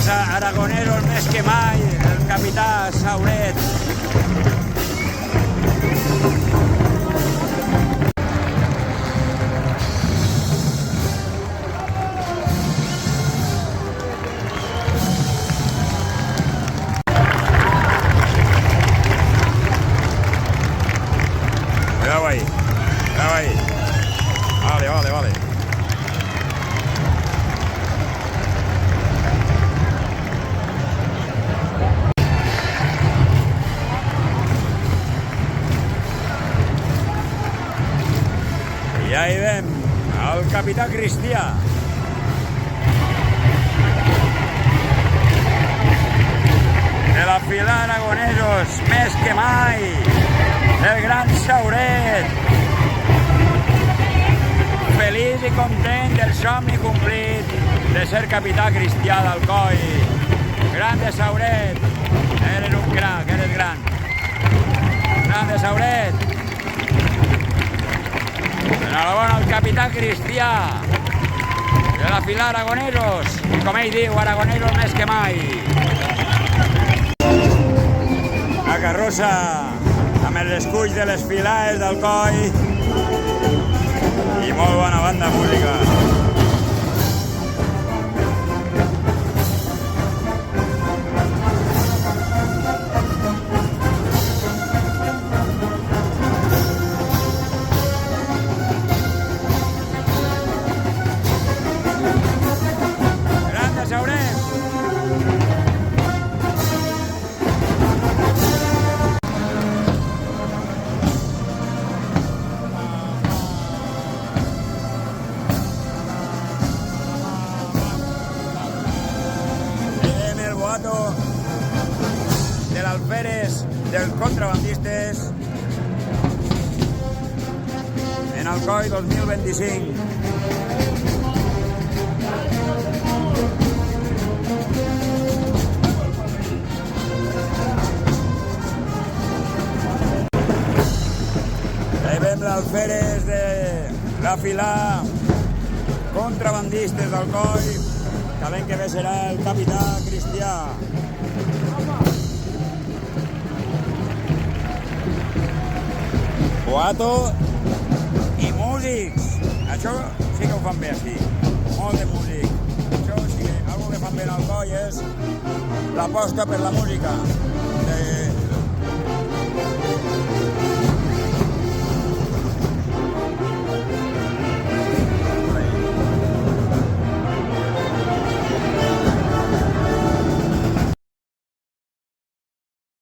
Los aragoneros més que mai, el capità Sauret. Cuidado ahí, cuidado ahí. Vale, vale, vale. I ja hi vem, el capità Cristià. De la fila aragonesos, més que mai, el gran Sauret. Feliç i content del somni complit de ser capità Cristià d'Alcoi. Grande Sauret, eres un crac, eres gran. Grande Sauret. Enhorabona al capità Cristià de la fila aragonesos. I com ell diu, aragonesos més que mai. La carrossa amb els esculls de les filades d'Alcoi i molt bona banda música. Grande Sauret. De l'Alferes dels contrabandistes en Alcoi 2025. Ahí vem l'Alferes de la fila contrabandistes d'Alcoi, que l'any que ve serà el capità Cristià. Boato i músics. Això sí que ho fan bé així. Molt de músic. Això sí que algo que fan bé en Alcoi és l'aposta per la música.